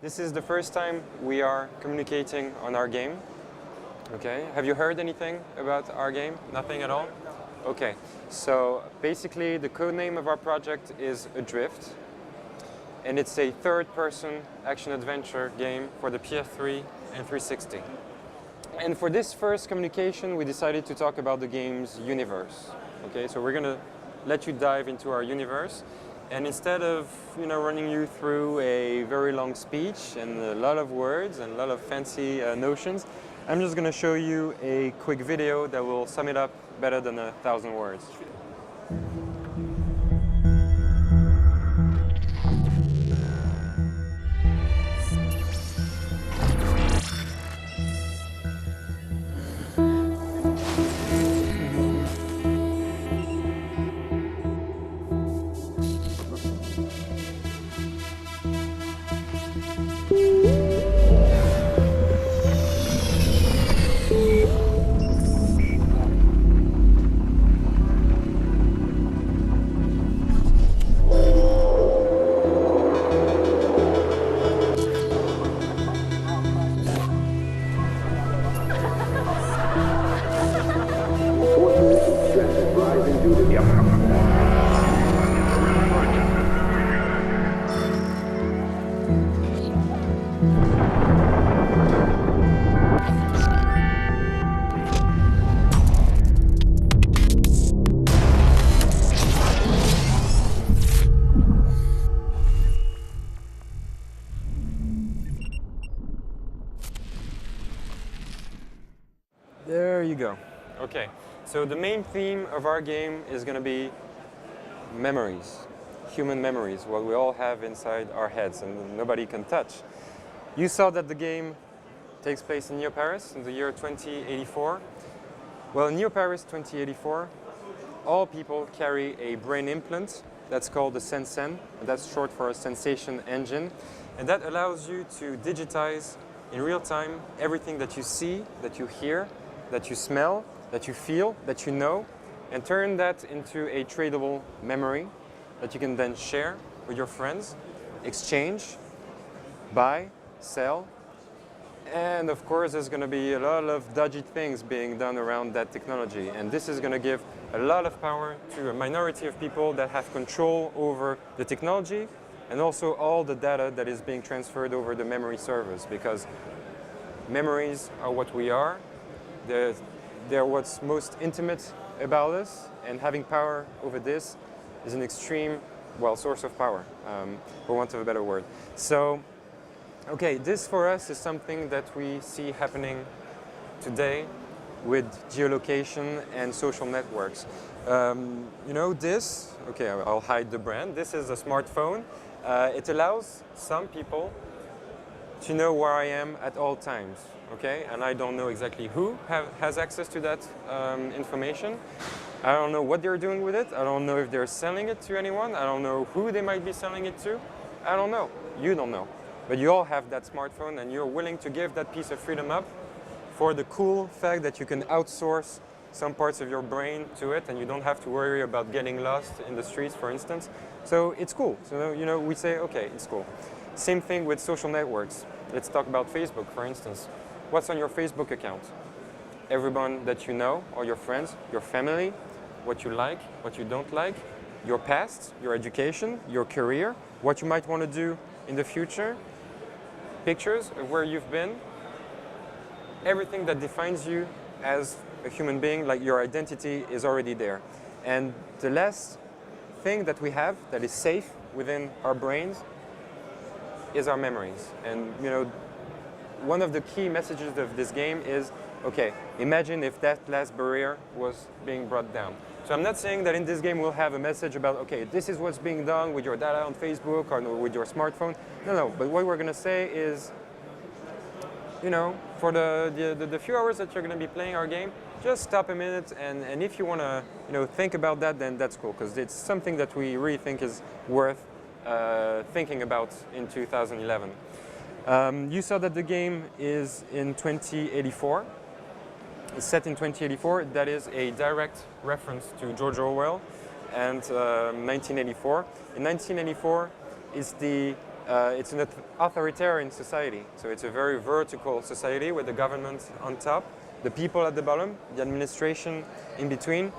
This is the first time we are communicating on our game. Okay, have you heard anything about our game? Nothing at all? Okay, so basically the code name of our project is Adrift, and it's a third-person action-adventure game for the PS3 and 360. And for this first communication, we decided to talk about the game's universe. Okay, so we're gonna let you dive into our universe. And instead of running you through a very long speech and a lot of words and a lot of fancy notions, I'm just going to show you a quick video that will sum it up better than 1,000 words. There you go. Okay, so the main theme of our game is going to be memories, human memories, what we all have inside our heads and nobody can touch. You saw that the game takes place in Neo Paris in the year 2084. Well, in Neo Paris 2084, all people carry a brain implant that's called the Sensen, and that's short for a sensation engine, and that allows you to digitize in real time everything that you see, that you hear, that you smell, that you feel, that you know, and turn that into a tradable memory that you can then share with your friends, exchange, buy, sell, and of course there's going to be a lot of dodgy things being done around that technology, and this is going to give a lot of power to a minority of people that have control over the technology and also all the data that is being transferred over the memory servers, because memories are what we are. They're what's most intimate about us, and having power over this is an extreme, source of power, for want of a better word. So, okay, this for us is something that we see happening today with geolocation and social networks. This, okay, I'll hide the brand. This is a smartphone. It allows some people to know where I am at all times. Okay, and I don't know exactly who has access to that information. I don't know what they're doing with it. I don't know if they're selling it to anyone. I don't know who they might be selling it to. I don't know. You don't know. But you all have that smartphone, and you're willing to give that piece of freedom up for the cool fact that you can outsource some parts of your brain to it, and you don't have to worry about getting lost in the streets, for instance. So it's cool. So, we say, okay, it's cool. Same thing with social networks. Let's talk about Facebook, for instance. What's on your Facebook account? Everyone that you know, or your friends, your family, what you like, what you don't like, your past, your education, your career, what you might want to do in the future, pictures of where you've been, everything that defines you as a human being, like your identity, is already there. And the last thing that we have that is safe within our brains is our memories. And one of the key messages of this game is, okay, imagine if that last barrier was being brought down. So I'm not saying that in this game we'll have a message about, okay, this is what's being done with your data on Facebook or with your smartphone. No, but what we're going to say is, for the few hours that you're going to be playing our game, just stop a minute, and if you want to think about that, then that's cool, because it's something that we really think is worth thinking about in 2011. You saw that the game is in 2084. It's set in 2084. That is a direct reference to George Orwell and 1984. In 1984 is the It's an authoritarian society, so it's a very vertical society with the government on top, the people at the bottom, the administration in between,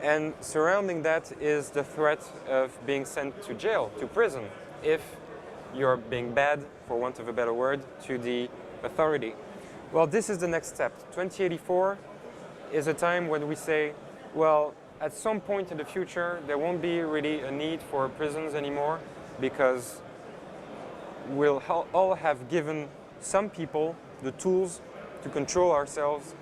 and surrounding that is the threat of being sent to jail, to prison, if you're being bad, for want of a better word, to the authority. Well, this is the next step. 2084 is a time when we say, well, at some point in the future, there won't be really a need for prisons anymore, because we'll all have given some people the tools to control ourselves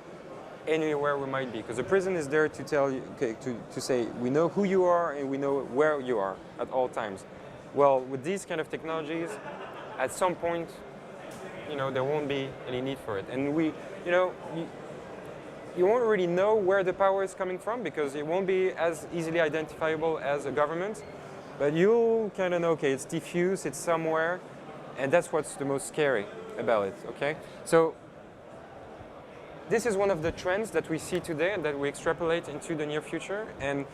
anywhere we might be. Because the prison is there to tell you, okay, to say, we know who you are and we know where you are at all times. Well, with these kind of technologies, at some point, there won't be any need for it. And you won't really know where the power is coming from, because it won't be as easily identifiable as a government, but you'll kind of know, okay, it's diffuse, it's somewhere, and that's what's the most scary about it, okay? So this is one of the trends that we see today and that we extrapolate into the near future, and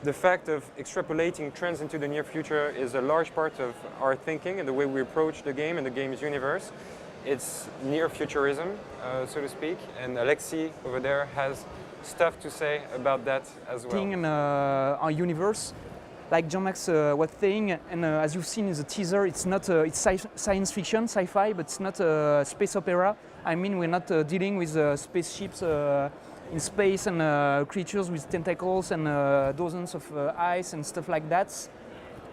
the fact of extrapolating trends into the near future is a large part of our thinking and the way we approach the game and the game's universe. It's near futurism, so to speak, and Alexi over there has stuff to say about that as well. In our universe, like Jean-Max was saying, and as you've seen in the teaser, it's not it's science fiction, sci-fi, but it's not a space opera. I mean, we're not dealing with spaceships in space and creatures with tentacles and dozens of eyes and stuff like that.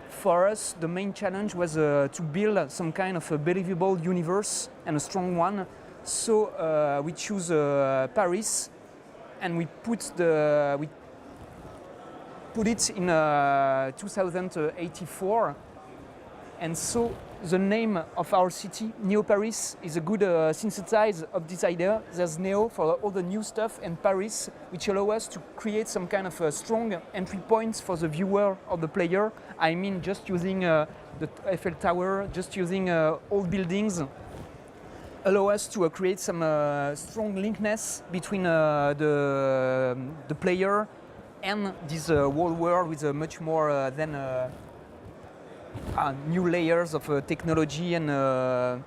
For us, the main challenge was to build some kind of a believable universe and a strong one. So we choose Paris, and we put it in 2084. And so the name of our city, Neo Paris, is a good synthesize of this idea. There's Neo for all the new stuff, and Paris, which allow us to create some kind of strong entry points for the viewer or the player. I mean, just using the Eiffel Tower, just using old buildings, allow us to create some strong linkness between the player and this whole world with much more than new layers of technology and I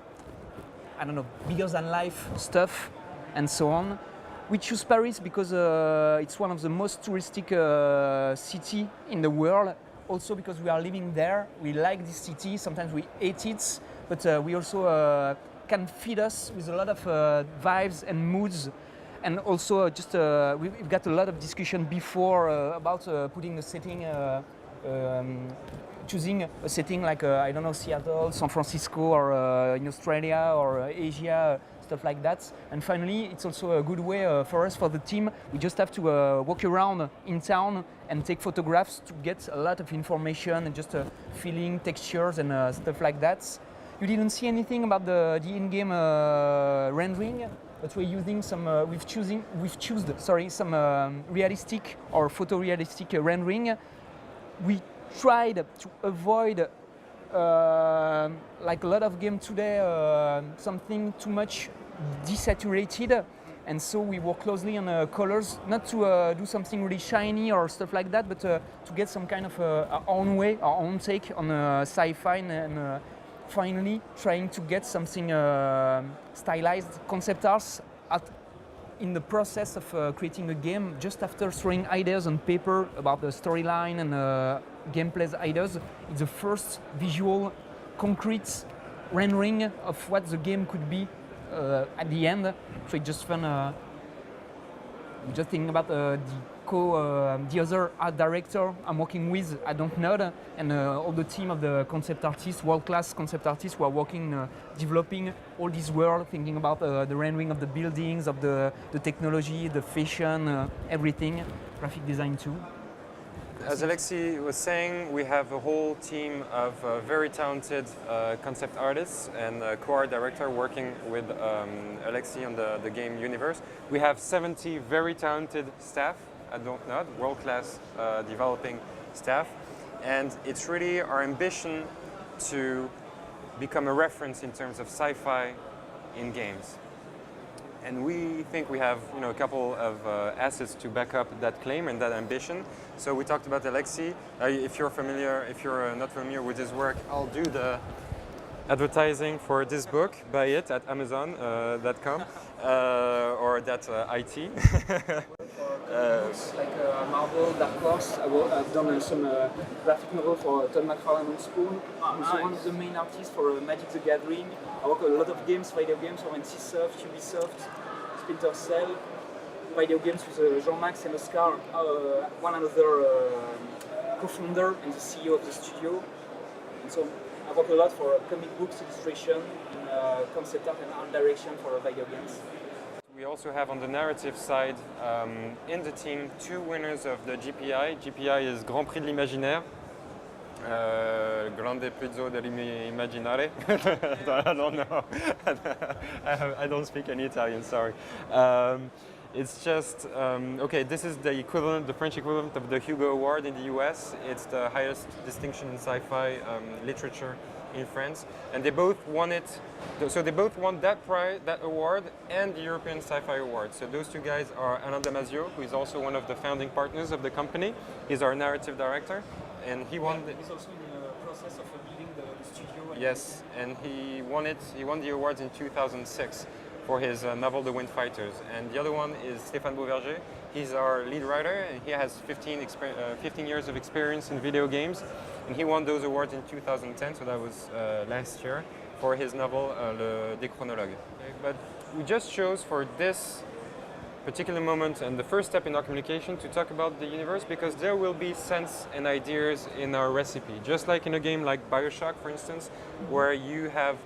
don't know, bigger than life stuff and so on. We choose Paris because it's one of the most touristic city in the world. Also because we are living there, we like this city. Sometimes we hate it, but we also can feed us with a lot of vibes and moods. And also, just we've got a lot of discussion before about putting a setting. Choosing a setting like, I don't know, Seattle, San Francisco, or in Australia, or Asia, stuff like that. And finally, it's also a good way for us, for the team. We just have to walk around in town and take photographs to get a lot of information and just feeling, textures, and stuff like that. You didn't see anything about the in-game rendering, but we're using some, we've chosen some realistic or photorealistic rendering. We tried to avoid, like a lot of games today, something too much desaturated, and so we work closely on colors, not to do something really shiny or stuff like that, but to get some kind of our own way, our own take on sci-fi, and finally trying to get something stylized concept arts in the process of creating a game. Just after throwing ideas on paper about the storyline and gameplay ideas, it's the first visual, concrete rendering of what the game could be at the end. So it's just fun. Just thinking about the other art director I'm working with at DONTNOD, and all the team of the concept artists, world-class concept artists who are working, developing all this world, thinking about the rendering of the buildings, of the technology, the fashion, everything, graphic design too. As Alexi was saying, we have a whole team of very talented concept artists and co-art director working with Alexi on the game universe. We have 70 very talented staff at DONTNOD, world-class developing staff, and it's really our ambition to become a reference in terms of sci-fi in games. And we think we have, a couple of assets to back up that claim and that ambition. So we talked about Alexi. If you're not familiar with his work, I'll do the advertising for this book, buy it at Amazon.com or IT. Books like Marvel, Dark Horse. I've done some graphic novel for Todd McFarlane on Spoon. I'm also one of the main artists for Magic the Gathering. I work on a lot of games, video games for NCSoft, Ubisoft, Splinter Cell. Video games with Jean-Max and Oscar, one another co-founder and the CEO of the studio. And so I work a lot for comic books, illustration, and concept art and art direction for video games. We also have on the narrative side in the team 2 winners of the GPI. GPI is Grand Prix de l'Imaginaire. Grande Prizzo dell'Immaginare. I don't know. I don't speak any Italian, sorry. It's just, okay, this is the equivalent, the French equivalent of the Hugo Award in the US. It's the highest distinction in sci-fi literature in France. And they both won it, so they both won that prize, that award, and the European Sci-Fi Award. So those 2 guys are Alain Damasio, who is also one of the founding partners of the company. He's our narrative director. And he won. He's also in the process of building the studio. Yes, and he won it. He won the awards in 2006 for his novel *The Wind Fighters*. And the other one is Stéphane Beauverger. He's our lead writer, and he has 15 years of experience in video games. And he won those awards in 2010, so that was last year, for his novel *Le Déchronologue*. But we just chose for this particular moment and the first step in our communication to talk about the universe, because there will be sense and ideas in our recipe, just like in a game like BioShock, for instance, where you have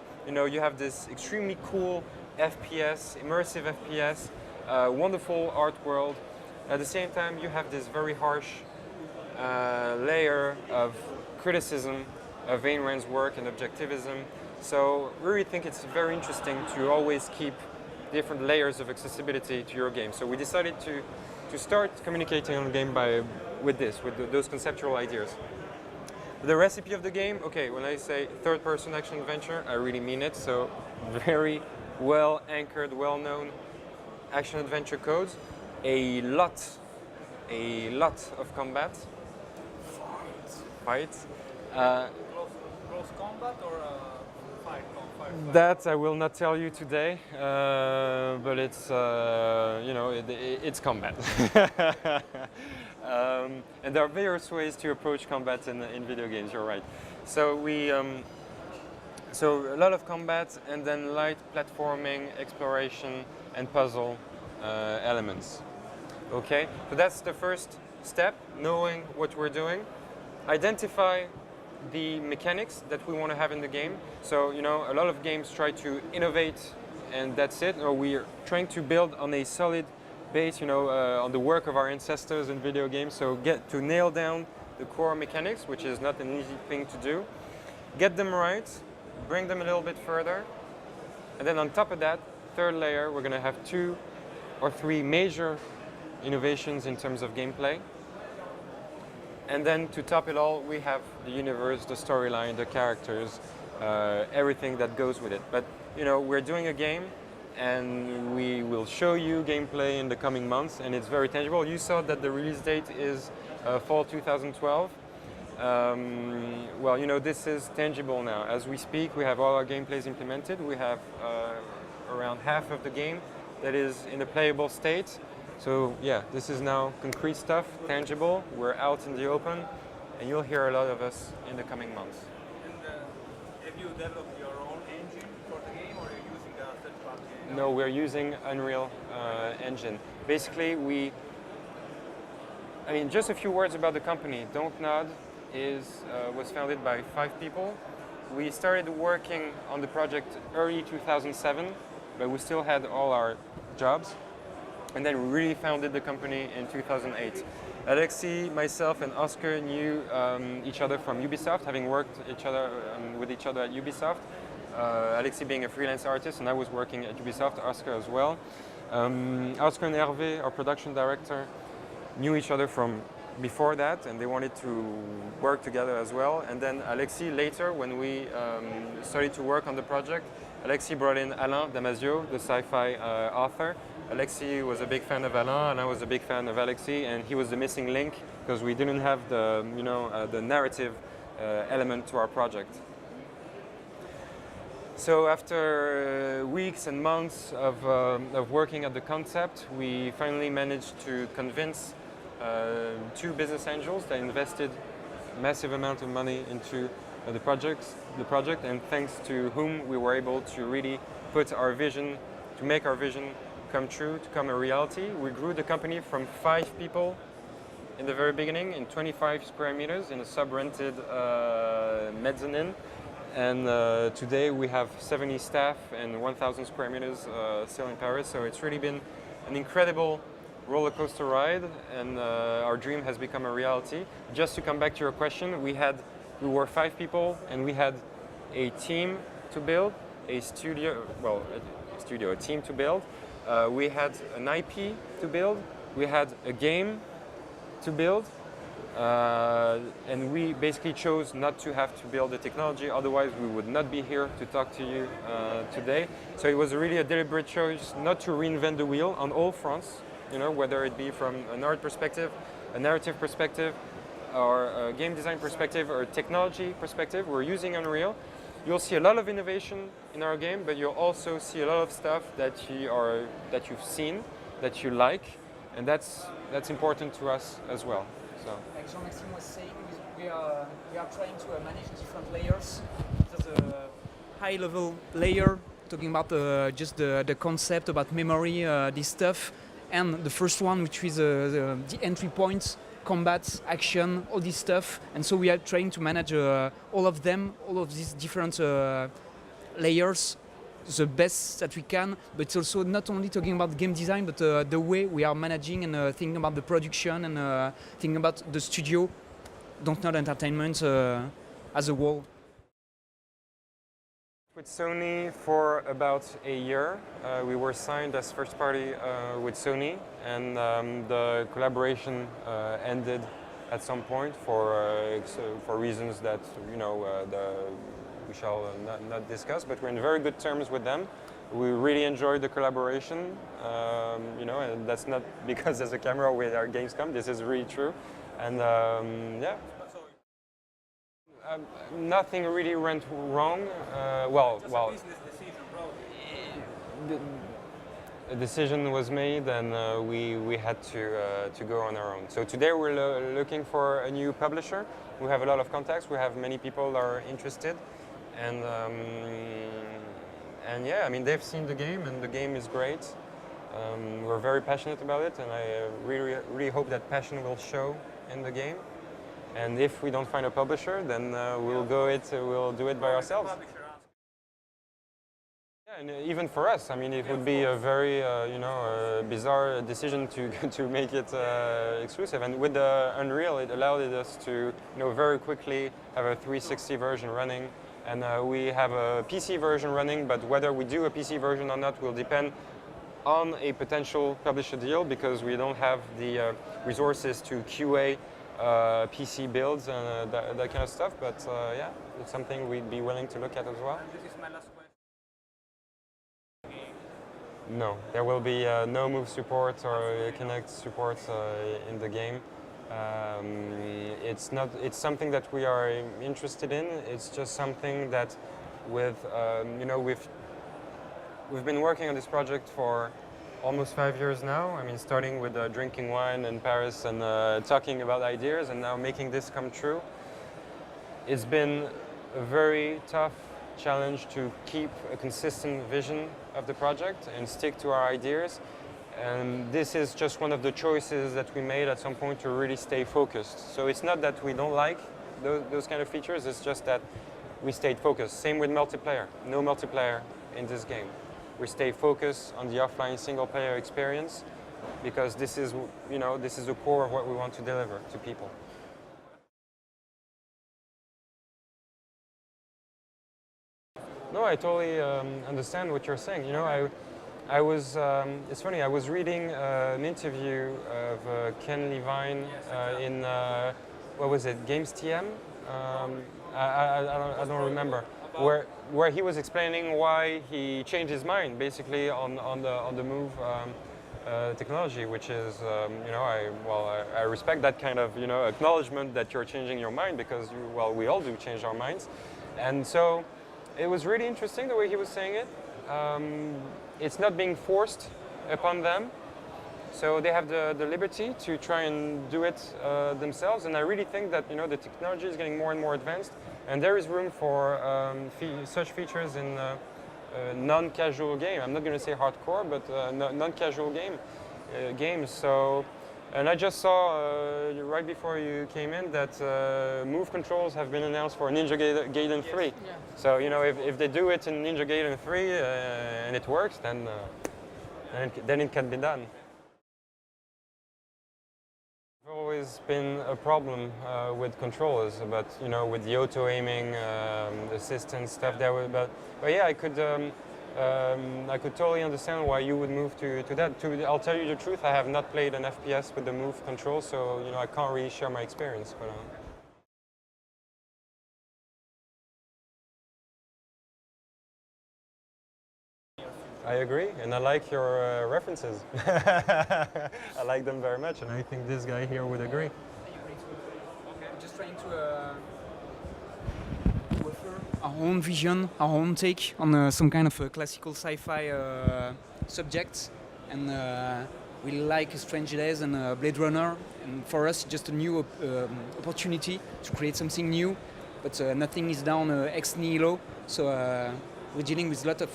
this extremely cool FPS, immersive FPS, wonderful art world. At the same time, you have this very harsh layer of criticism of Ayn Rand's work and objectivism. So we really think it's very interesting to always keep different layers of accessibility to your game. So we decided to start communicating on the game with those conceptual ideas. The recipe of the game, okay, when I say third-person action adventure, I really mean it. So very well anchored, well-known action adventure codes, a lot of combat. Fight. Close combat or fight? That I will not tell you today, but it's it's combat. And there are various ways to approach combat in video games. You're right. So so a lot of combat, and then light platforming, exploration, and puzzle elements. Okay, so that's the first step, knowing what we're doing. Identify the mechanics that we want to have in the game. So, a lot of games try to innovate and that's it. Or we're trying to build on a solid base, on the work of our ancestors in video games. So get to nail down the core mechanics, which is not an easy thing to do. Get them right, bring them a little bit further. And then on top of that, third layer, we're going to have 2 or 3 major innovations in terms of gameplay. And then to top it all, we have the universe, the storyline, the characters, everything that goes with it. But we're doing a game, and we will show you gameplay in the coming months, and it's very tangible. You saw that the release date is fall 2012. Well, this is tangible now. As we speak, we have all our gameplays implemented. We have around half of the game that is in a playable state. So yeah, this is now concrete stuff, tangible. We're out in the open, and you'll hear a lot of us in the coming months. And have you developed your own engine for the game, or are you using a third-party? No, we're using Unreal Engine. Basically, just a few words about the company. DONTNOD was founded by 5 people. We started working on the project early 2007, but we still had all our jobs. And then we really founded the company in 2008. Alexis, myself, and Oscar knew each other from Ubisoft, having worked with each other at Ubisoft. Alexis being a freelance artist, and I was working at Ubisoft, Oscar as well. Oscar and Hervé, our production director, knew each other from before that, and they wanted to work together as well. And then Alexis, later, when we started to work on the project, Alexis brought in Alain Damasio, the sci-fi author. Alexis was a big fan of Alain, and I was a big fan of Alexis, and he was the missing link because we didn't have the, the narrative element to our project. So after weeks and months of working at the concept, we finally managed to convince two business angels that invested massive amount of money into the project, and thanks to whom we were able to really put our vision, to make our vision come true, to come a reality. We grew the company from 5 people in the very beginning in 25 square meters in a sub-rented mezzanine. And today we have 70 staff and 1,000 square meters still in Paris. So it's really been an incredible roller coaster ride, and our dream has become a reality. Just to come back to your question, we were 5 people, and we had a team to build, a team to build. We had an IP to build. We had a game to build. And we basically chose not to have to build the technology, otherwise we would not be here to talk to you today. So it was really a deliberate choice not to reinvent the wheel on all fronts, you know, whether it be from an art perspective, a narrative perspective, or a game design perspective, or a technology perspective. We're using Unreal. You'll see a lot of innovation in our game, but you'll also see a lot of stuff that you've seen, that you like, and that's important to us as well. So. Like Jean-Maxime was saying, we are trying to manage different layers. There's a high-level layer talking about just the concept, about memory, this stuff, and the first one, which is the entry points, combat, action, all this stuff. And so we are trying to manage all of them, all of these different layers, the best that we can, but it's also not only talking about game design, but the way we are managing and thinking about the production and thinking about the studio, DONTNOD Entertainment as a whole. With Sony for about a year. We were signed as first party with Sony, and the collaboration ended at some point for reasons that, you know, we shall not discuss, but we're in very good terms with them. We really enjoyed the collaboration, you know, and that's not because there's a camera with our GamesCom. This is really true, and yeah. Nothing really went wrong. Well, A business decision, probably. a decision was made, and we had to go on our own. So today we're looking for a new publisher. We have a lot of contacts. We have many people that are interested, and yeah, I mean, they've seen the game, and the game is great. We're very passionate about it, and I really hope that passion will show in the game. And if we don't find a publisher, then we'll do it by ourselves. Yeah, and even for us, I mean, it would be a very, you know, bizarre decision to make it exclusive. And with the Unreal, it allowed us to, you know, very quickly have a 360 version running. And we have a PC version running, but whether we do a PC version or not will depend on a potential publisher deal, because we don't have the resources to QA PC builds and that kind of stuff. But yeah, it's something we'd be willing to look at as well. And this is my last question. No, there will be no move support or Connect support in the game. It's something that we are interested in. It's just something that, you know, we've been working on this project for almost 5 years now. I mean, starting with drinking wine in Paris and talking about ideas, and now making this come true. It's been a very tough challenge to keep a consistent vision of the project and stick to our ideas. And this is just one of the choices that we made at some point to really stay focused. So it's not that we don't like those kind of features, it's just that we stayed focused. Same with multiplayer. No multiplayer in this game. We stay focused on the offline single-player experience, because this is, you know, this is the core of what we want to deliver to people. No, I totally understand what you're saying. You know, I was, it's funny, I was reading an interview of Ken Levine in, what was it, GamesCom? I don't remember. Where he was explaining why he changed his mind, basically on the Move technology, which is, you know, I respect that kind of, you know, acknowledgement that you're changing your mind, because we all do change our minds, and so it was really interesting the way he was saying it. It's not being forced upon them, so they have the liberty to try and do it themselves. And I really think that the technology is getting more and more advanced, and there is room for such features in non-casual game. I'm not going to say hardcore, but non-casual games. So, and I just saw right before you came in that move controls have been announced for Ninja Gaiden 3. Yeah. So if they do it in Ninja Gaiden 3 and it works, then it can be done. There's always been a problem with controllers, but with the auto aiming, assistance stuff there. But yeah, I could totally understand why you would move to that. I'll tell you the truth, I have not played an FPS with the move control, so I can't really share my experience. But, I agree, and I like your references. I like them very much, and I think this guy here would agree. Just trying to offer our own vision, our own take on some kind of a classical sci-fi subject, and we like Strange Days and Blade Runner, and for us it's just a new opportunity to create something new, but nothing is down ex nihilo, so we're dealing with a lot of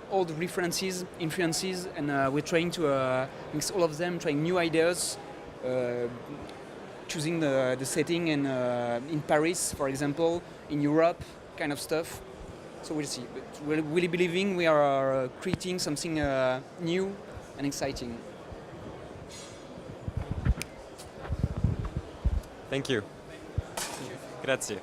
old references, influences, and we're trying to mix all of them, trying new ideas, choosing the setting and in Paris, for example, in Europe, kind of stuff. So we'll see. But we're really believing we are creating something new and exciting. Thank you. Grazie.